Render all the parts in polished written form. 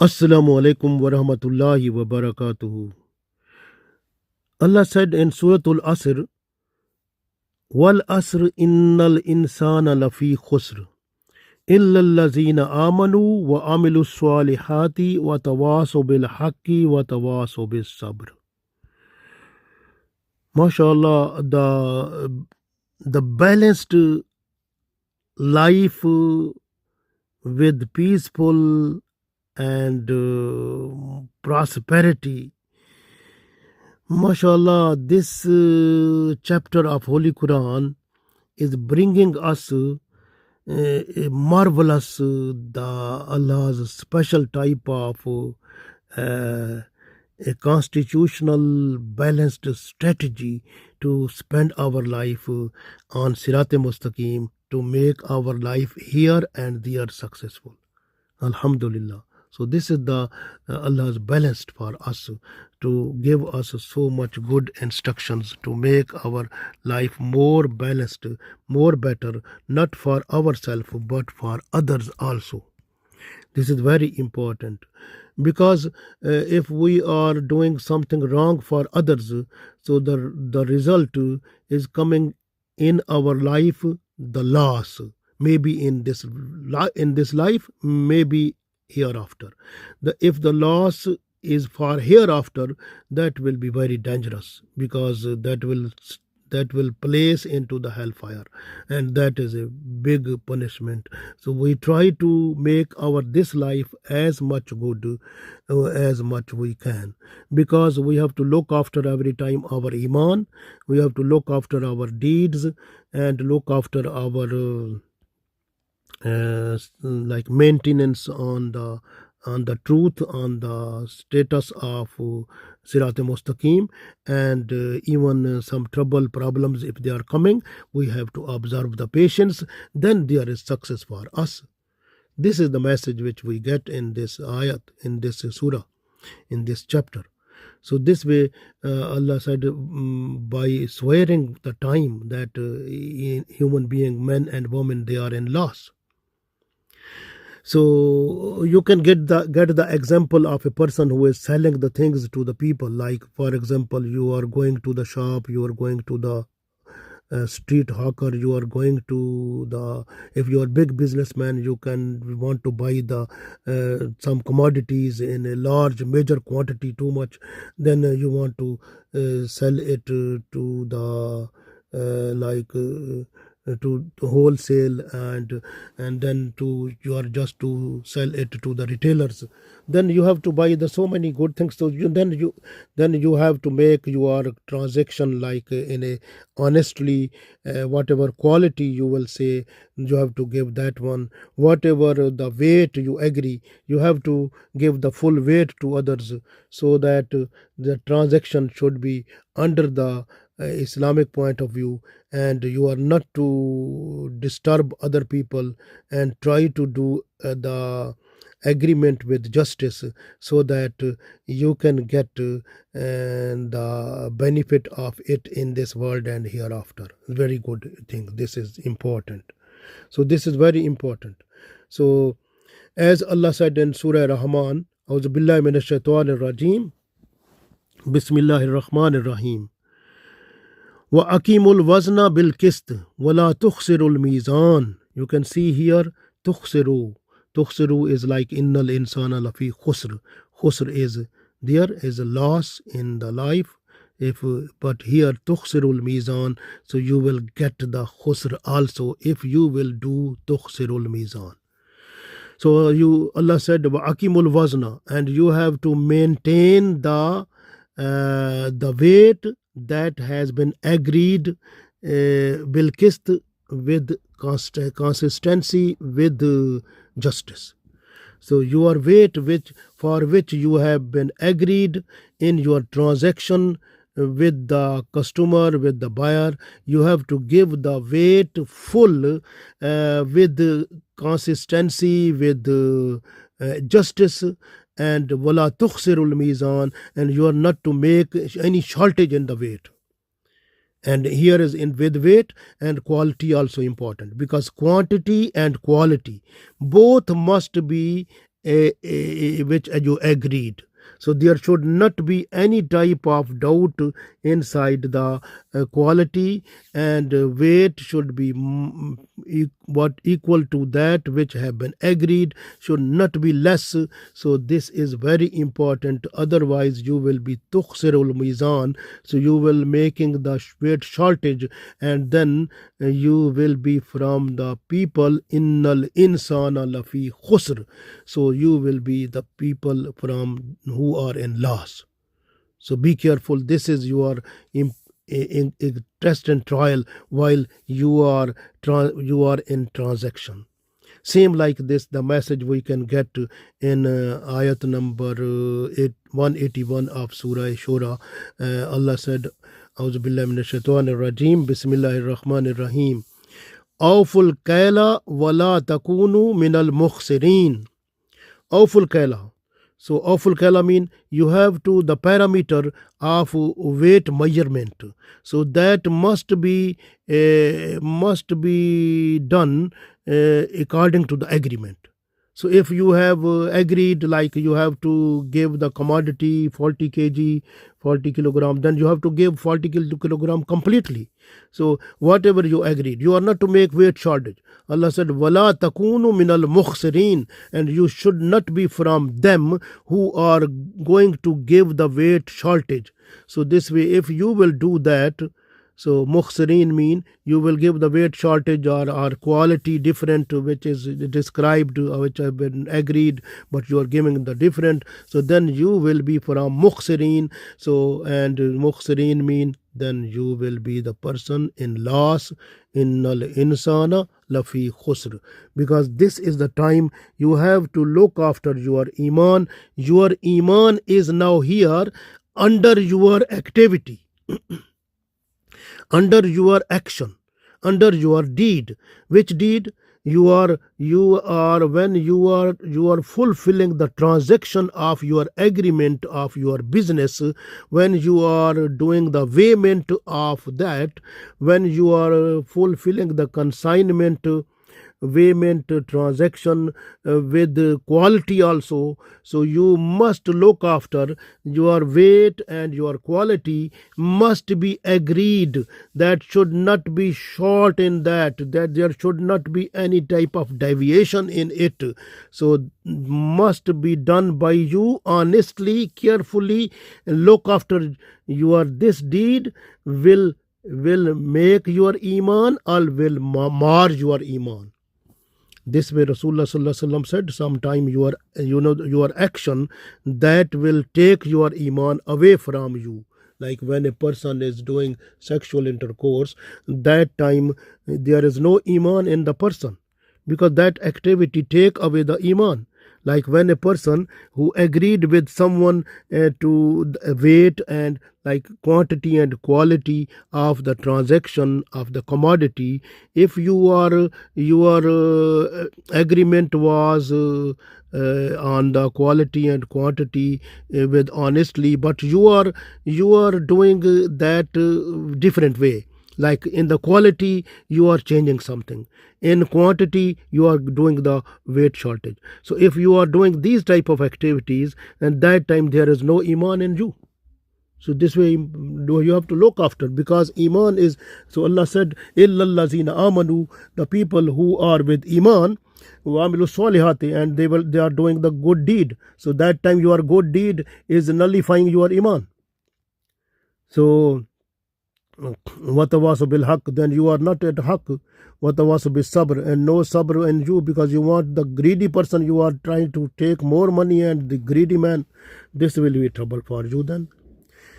Assalamu alaikum wa rahmatullahi wa barakatuhu. Allah said in Surah Al-Asr, Wal asr innal insana lafi khusr illa allazina amanu wa amilu salihati wa tawasaw bil haqqi wa tawasaw bis sabr. MashaAllah, the balanced life with peaceful and prosperity. MashaAllah, this chapter of Holy Quran is bringing us a marvelous, the Allah's special type of a constitutional balanced strategy to spend our life on Sirat Mustaqim, to make our life here and there successful. Alhamdulillah. So this is the Allah's balanced for us to give us so much good instructions to make our life more balanced, more better, not for ourselves but for others also. This is very important because if we are doing something wrong for others, so the result is coming in our life, the loss, maybe in this life, maybe hereafter. If the loss is for hereafter, that will be very dangerous, because that will place into the hellfire, and that is a big punishment. So we try to make our this life as much good as much we can, because we have to look after every time our iman, we have to look after our deeds, and look after our like maintenance on the truth, on the status of Sirat Mustaqim, and even some trouble problems if they are coming, we have to observe the patience, then there is success for us. This is the message which we get in this ayat, in this surah, in this chapter. So this way Allah said, by swearing the time that human being, men and women, they are in loss. So you can get the example of a person who is selling the things to the people. Like, for example, you are going to the shop, you are going to the street hawker, you are going to the, if you are a big businessman, you can want to buy the some commodities in a large major quantity, too much, then you want to sell it to the to wholesale, and then to you are just to sell it to the retailers, then you have to buy the so many good things. So then you have to make your transaction like in a honestly, whatever quality you will say, you have to give that one, whatever the weight you agree, you have to give the full weight to others, so that the transaction should be under the Islamic point of view, and you are not to disturb other people, and try to do the agreement with justice, so that you can get the benefit of it in this world and hereafter. Very good thing. This is important. So this is very important. So as Allah said in Surah Rahman, Auzu billahi minash shaitanir rajim, Bismillahir Rahmanir Rahim. وَأَقِيمُوا الْوَزْنَ بِالْقِسْطِ وَلَا تُخْسِرُوا الْمِيزَانَ. You can see here تُخْسِرُوا. تُخْسِرُوا is like إِنَّ الْإِنسَانَ لَفِي خُسْرٍ. Khusr is, there is a loss in the life. But here تُخْسِرُوا الْمِيزَانَ, so you will get the khusr also if you will do تُخْسِرُوا الْمِيزَانَ. So Allah said وَأَقِيمُوا الْوَزْنَ, and you have to maintain the weight that has been agreed bilqist, with consistency, with justice. So your weight for which you have been agreed in your transaction with the customer, with the buyer, you have to give the weight full, with consistency, with justice, and wala tukhsirul mizan, and you are not to make any shortage in the weight. And here is in with weight and quality also important, because quantity and quality both must be which you agreed. So there should not be any type of doubt inside the quality, and weight should be what equal to that which have been agreed, should not be less. So this is very important, otherwise you will be tukhsirul mizan, so you will making the weight shortage, and then you will be from the people innal insana lafi khusr, so you will be the people from who are in loss. So be careful, this is your test and trial while you are in transaction. Same like this, the message we can get in ayat number 181 of Surah Shura. Allah said, Auzu billahi minash shaitanir rajim, Bismillahir Rahmanir Rahim. Awful kaila wala takunu minal mukhsirin. Awful kaila. So awful kaila mean you have to the parameter of weight measurement. So that must be done according to the agreement. So if you have agreed, like you have to give the commodity 40 kg, 40 kilogram, then you have to give 40 kilogram completely. So whatever you agreed, you are not to make weight shortage. Allah said, "Wala takunu minal mukhsirin," and you should not be from them who are going to give the weight shortage. So this way, if you will do that, so mukhsirin mean you will give the weight shortage or quality different, which is described, which have been agreed, but you are giving the different. So then you will be from mukhsirin. So and mukhsirin mean then you will be the person in loss. Innal insana lafi khusr, because this is the time you have to look after your iman. Your iman is now here under your activity, under your action, under your deed. Which deed? You are when you are fulfilling the transaction of your agreement of your business, when you are doing the payment of that, when you are fulfilling the consignment payment transaction with quality also. So you must look after your weight, and your quality must be agreed. That should not be short in that there should not be any type of deviation in it. So must be done by you honestly, carefully. Look after your this deed will make your iman or will mar your iman. This way Rasulullah sallallahu alaihi wasallam said, sometime your action that will take your iman away from you. Like when a person is doing sexual intercourse, that time there is no iman in the person, because that activity take away the iman. Like when a person who agreed with someone to weight and like quantity and quality of the transaction of the commodity, if your agreement was on the quality and quantity with honestly, but you are doing that different way. Like in the quality you are changing something, in quantity you are doing the weight shortage. So if you are doing these type of activities, and that time there is no iman in you. So this way you have to look after, because iman is, so Allah said, illallazina amanu, the people who are with iman, وَعَمِلُوا الصَّالِحَاتِ, and they are doing the good deed. So that time your good deed is nullifying your iman. So وَتَوَاصَوْا بِالْحَقِّ, then you are not at haqq. وَتَوَاصَوْا بِالصَّبْرِ, and no sabr in you, because you want the greedy person, you are trying to take more money, and the greedy man, this will be trouble for you then.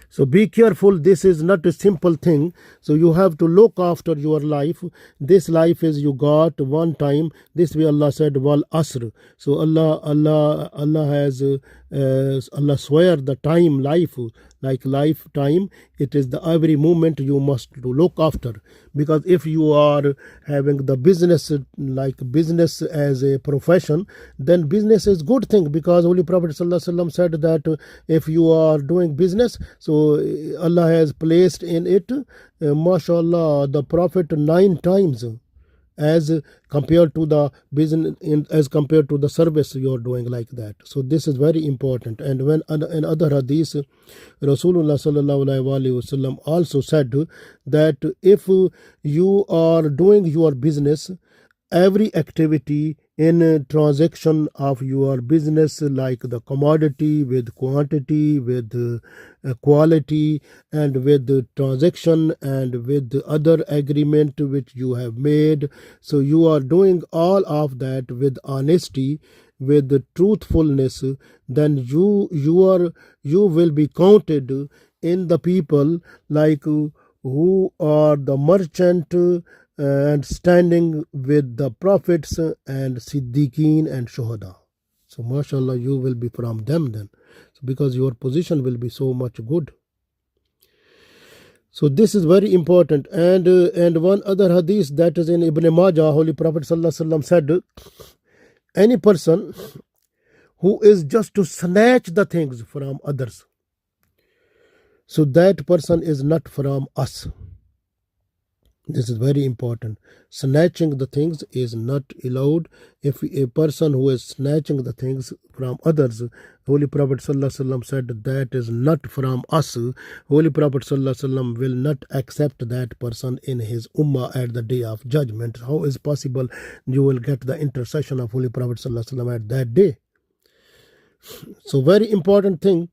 So be careful, this is not a simple thing. So you have to look after your life. This life is you got one time. This way Allah said, al-asr. So Allah has Allah swear the time, life, like lifetime. It is the every moment you must to look after, because if you are having the business, like business as a profession, then business is good thing, because Holy Prophet ﷺ said that if you are doing business, so Allah has placed in it, mashallah, the Prophet 9 times. as compared to the business, as compared to the service you are doing like that. So this is very important. And when in other hadith, Rasulullah sallallahu alaihi wasallam also said that if you are doing your business, every activity in a transaction of your business, like the commodity with quantity, with quality, and with the transaction, and with the other agreement which you have made, so you are doing all of that with honesty, with the truthfulness, then you will be counted in the people like who are the merchant and standing with the prophets and Siddiqeen and Shuhada. So, mashallah, you will be from them then. So, because your position will be so much good. So, this is very important. And one other hadith that is in Ibn Majah, Holy Prophet ﷺ said, any person who is just to snatch the things from others, so that person is not from us. This is very important. Snatching the things is not allowed. If a person who is snatching the things from others, Holy Prophet ﷺ said that is not from us. Holy Prophet ﷺ will not accept that person in his ummah at the day of judgment. How is possible you will get the intercession of Holy Prophet ﷺ at that day? So very important thing.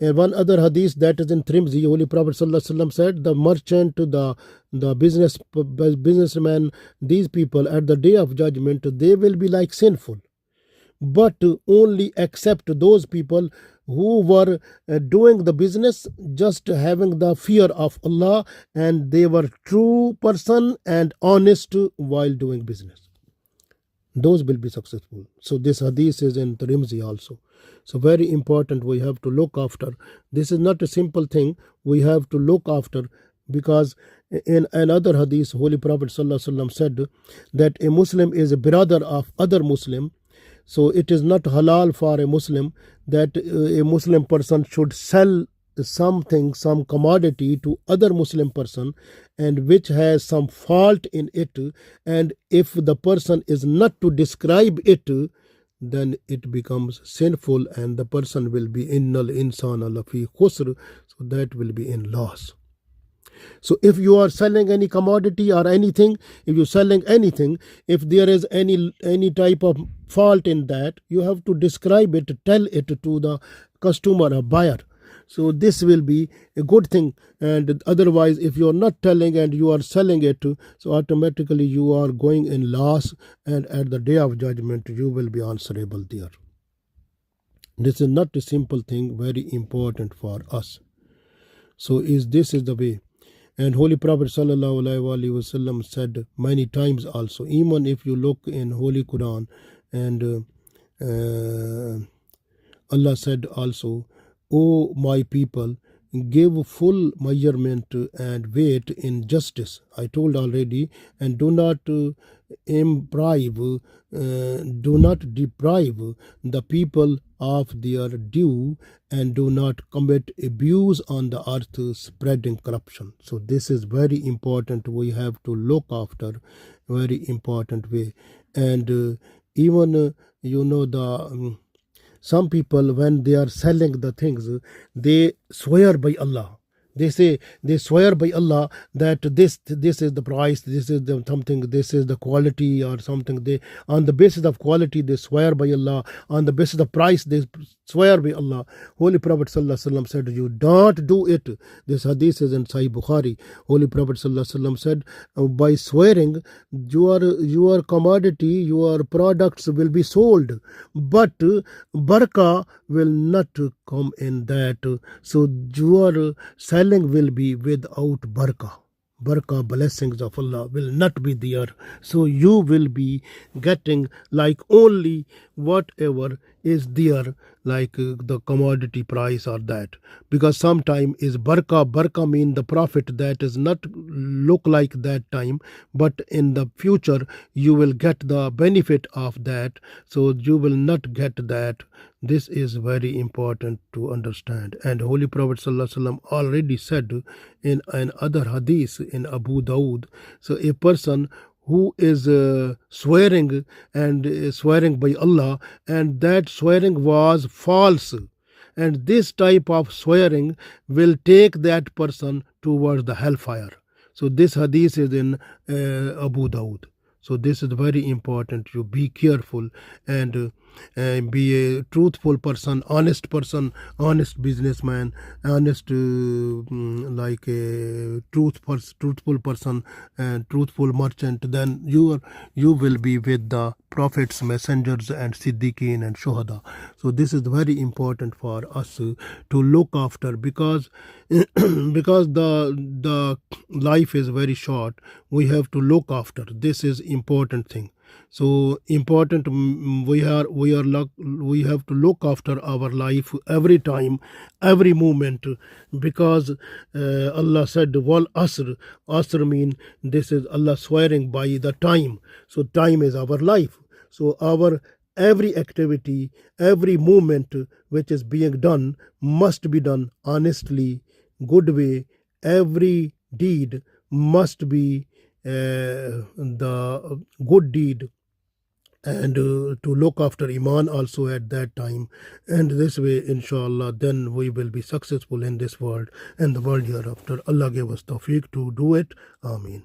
And one other hadith that is in Trimzi, Holy Prophet ﷺ said, the merchant, the businessman, these people at the day of judgment, they will be like sinful, but only accept those people who were doing the business just having the fear of Allah, and they were true person and honest while doing business. Those will be successful. So this hadith is in Tirmidhi also. So very important, we have to look after. This is not a simple thing. We have to look after, because in another hadith, Holy Prophet ﷺ said that a Muslim is a brother of other Muslim. So it is not halal for a Muslim that a Muslim person should sell something, some commodity to other Muslim person, and which has some fault in it, and if the person is not to describe it, then it becomes sinful, and the person will be innal insana lafi khusr, so that will be in loss. So if you are selling any commodity or anything, if you're selling anything, if there is any type of fault in that, you have to describe it, tell it to the customer or buyer. So this will be a good thing. And otherwise, if you are not telling and you are selling it, so automatically you are going in loss, and at the day of judgment you will be answerable there. This is not a simple thing, very important for us. So this is the way. And Holy Prophet ﷺ said many times also, even if you look in Holy Quran, and Allah said also, O my people, give full measurement and weight in justice. I told already, and do not deprive the people of their due, and do not commit abuse on the earth, spreading corruption. So this is very important. We have to look after, very important way. And even some people, when they are selling the things, they swear by Allah. They swear by Allah that this is the price, this is the something, this is the quality or something. They, on the basis of quality, they swear by Allah. On the basis of price, they swear by Allah. Holy Prophet ﷺ said, you don't do it. This hadith is in Sahih Bukhari. Holy Prophet ﷺ said, by swearing, your commodity, your products will be sold, but barakah will not come in that. So your selling will be without barakah. Barakah, blessings of Allah will not be there. So you will be getting like only whatever is there, like the commodity price or that. Because sometime is barakah mean the profit that is not look like that time, but in the future you will get the benefit of that. So you will not get that. This is very important to understand. And Holy Prophet ﷺ already said in other hadith in Abu Dawood, so a person who is swearing and swearing by Allah, and that swearing was false. And this type of swearing will take that person towards the hellfire. So this hadith is in Abu Dawud. So this is very important. You be careful and be a truthful person, honest businessman, honest like a truthful person and truthful merchant. Then you will be with the prophets, messengers, and siddiqeen and shuhada. So this is very important for us to look after, because because the life is very short. We have to look after. This is important thing. So important, we have to look after our life every time, every moment, because Allah said wal asr. Asr mean, this is Allah swearing by the time. So time is our life. So our every activity, every movement which is being done must be done honestly, good way. Every deed must be the good deed, and to look after iman also at that time. And this way, inshallah, then we will be successful in this world and the world hereafter. Allah give us tawfiq to do it. Ameen.